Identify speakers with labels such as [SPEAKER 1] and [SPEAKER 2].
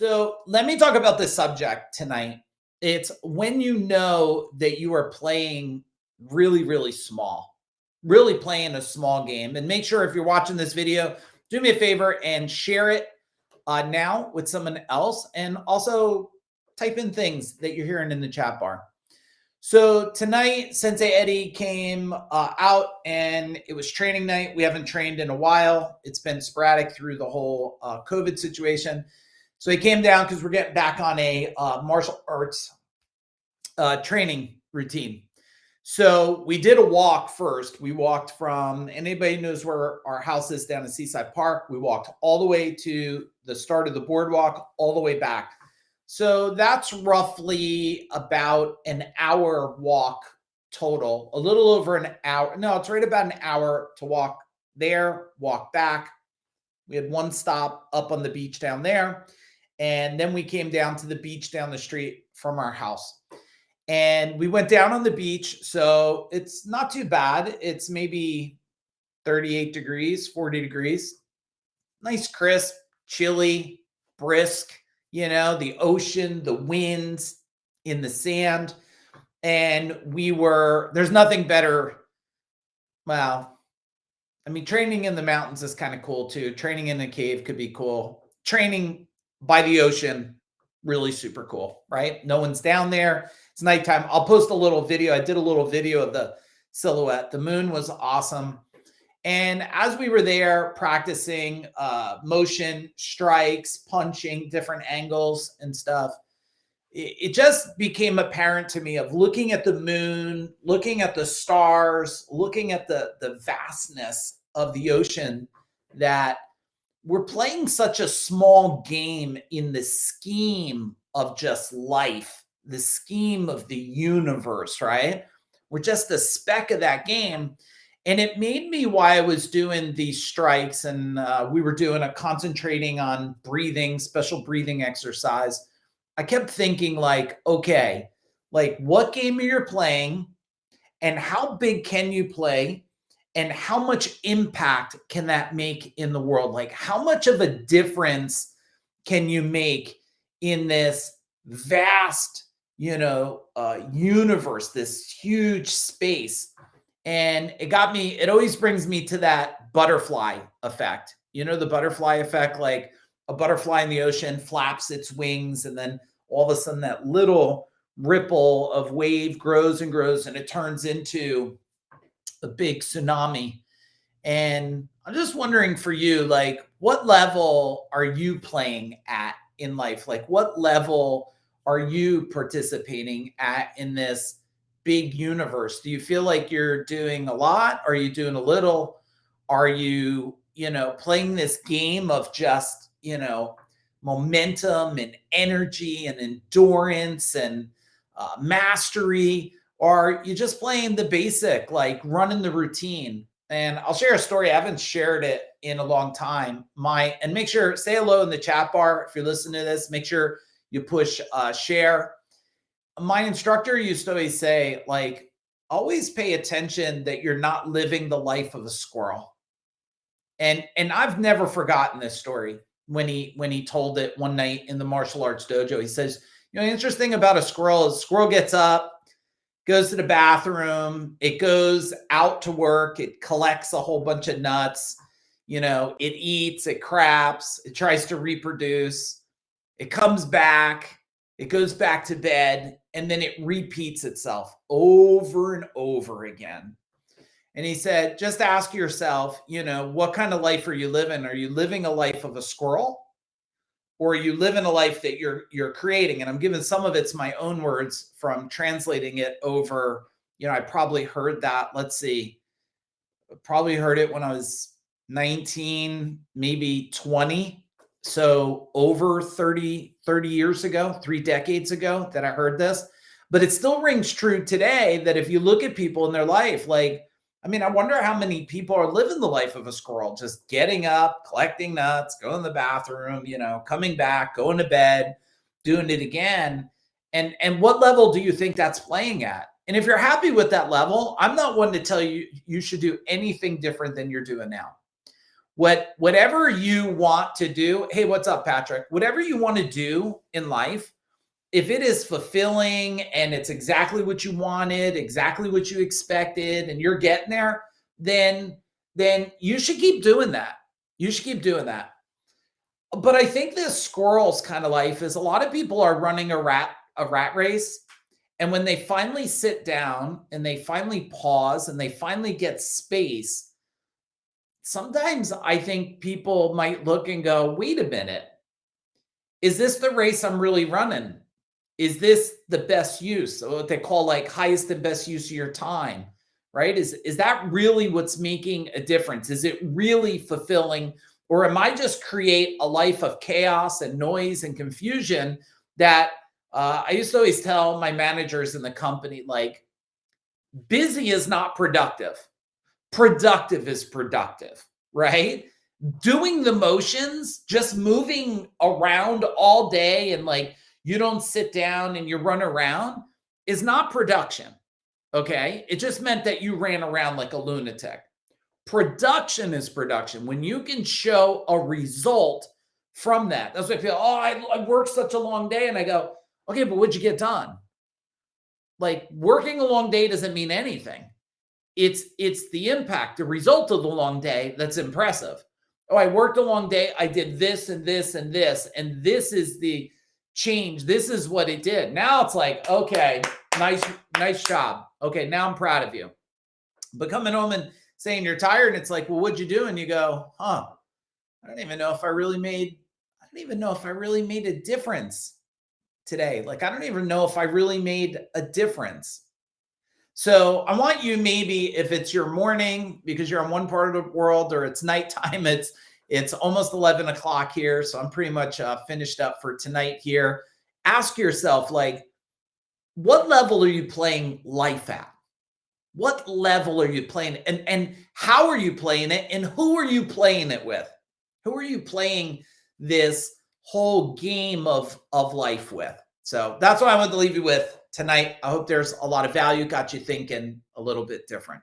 [SPEAKER 1] So let me talk about this subject tonight. It's when you know that you are playing really, really small, really playing a small game. And make sure if you're watching this video, do me a favor and share it now with someone else. And also type in things that you're hearing in the chat bar. So tonight, Sensei Eddie came out and it was training night. We haven't trained in a while. It's been sporadic through the whole COVID situation. So he came down because we're getting back on a martial arts training routine. So we did a walk first. We walked from, anybody knows where our house is down in Seaside Park. We walked all the way to the start of the boardwalk, all the way back. So that's roughly about an hour walk total, a little over an hour. No, it's right about an hour to walk there, walk back. We had one stop up on the beach down there. And then we came down to the beach down the street from our house. And we went down on the beach. So it's not too bad. It's maybe 38 degrees, 40 degrees. Nice, crisp, chilly, brisk. The ocean, the winds in the sand. And there's nothing better. Well, training in the mountains is kind of cool too. Training in a cave could be cool. Training by the ocean, really super cool, right? No one's down there. It's nighttime. I'll post a little video. I did a little video of the silhouette. The moon was awesome. And as we were there practicing motion, strikes, punching, different angles and stuff, it just became apparent to me of looking at the moon, looking at the stars, looking at the vastness of the ocean, that we're playing such a small game in the scheme of just life, the scheme of the universe, right? We're just a speck of that game. And it made me, why I was doing these strikes and we were concentrating on breathing, special breathing exercise. I kept thinking okay, what game are you playing and how big can you play and how much impact can that make in the world? How much of a difference can you make in this vast, universe, this huge space? And it always brings me to that butterfly effect. The butterfly effect, like a butterfly in the ocean flaps its wings, and then all of a sudden that little ripple of wave grows and grows, and it turns into a big tsunami. And I'm just wondering for you, what level are you playing at in life? What level are you participating at in this big universe? Do you feel like you're doing a lot? Are you doing a little? Are you, playing this game of just, momentum and energy and endurance and mastery? Or are you just playing the basic, running the routine? And I'll share a story. I haven't shared it in a long time. And make sure, say hello in the chat bar. If you're listening to this, make sure you push share. My instructor used to always say, always pay attention that you're not living the life of a squirrel. And I've never forgotten this story when he told it one night in the martial arts dojo. He says, the interesting about a squirrel is squirrel gets up, goes to the bathroom, it goes out to work, it collects a whole bunch of nuts, it eats, it craps, it tries to reproduce, it comes back, it goes back to bed, and then it repeats itself over and over again. And he said, just ask yourself, what kind of life are you living? Are you living a life of a squirrel? Or are you living a life that you're creating? And I'm giving some of it's my own words from translating it over, I probably heard that, probably heard it when I was 19, maybe 20. So over 30 years ago, 3 decades ago that I heard this, but it still rings true today that if you look at people in their life, I wonder how many people are living the life of a squirrel, just getting up, collecting nuts, going to the bathroom, coming back, going to bed, doing it again. And what level do you think that's playing at? And if you're happy with that level, I'm not one to tell you you should do anything different than you're doing now. Whatever you want to do. Hey, what's up, Patrick? Whatever you want to do in life, if it is fulfilling and it's exactly what you wanted, exactly what you expected, and you're getting there, then you should keep doing that. You should keep doing that. But I think this squirrel's kind of life is a lot of people are running a rat race. And when they finally sit down and they finally pause and they finally get space, sometimes I think people might look and go, wait a minute, is this the race I'm really running? Is this the best use? What they call like highest and best use of your time, right? Is that really what's making a difference? Is it really fulfilling? Or am I just create a life of chaos and noise and confusion that I used to always tell my managers in the company, like, busy is not productive. Productive is productive, right? Doing the motions, just moving around all day and like you don't sit down and you run around is not production. Okay. It just meant that you ran around like a lunatic. Production is production. When you can show a result from that, that's what I feel. Oh, I worked such a long day. And I go, okay, but what'd you get done? Like working a long day doesn't mean anything. It's the impact, the result of the long day that's impressive. Oh, I worked a long day. I did this and this and this, and this is the change. This is what it did. Now it's like, okay, nice job. Okay, now I'm proud of you. But coming home and saying you're tired, and it's like, well, what'd you do? And you go, I don't even know if I really made a difference today. Like, I don't even know if I really made a difference. So I want you, maybe if it's your morning because you're in one part of the world, or it's nighttime, it's almost 11 o'clock here. So I'm pretty much finished up for tonight here. Ask yourself, like, what level are you playing life at? What level are you playing? And how are you playing it? And who are you playing it with? Who are you playing this whole game of life with? So that's what I wanted to leave you with tonight. I hope there's a lot of value, got you thinking a little bit different.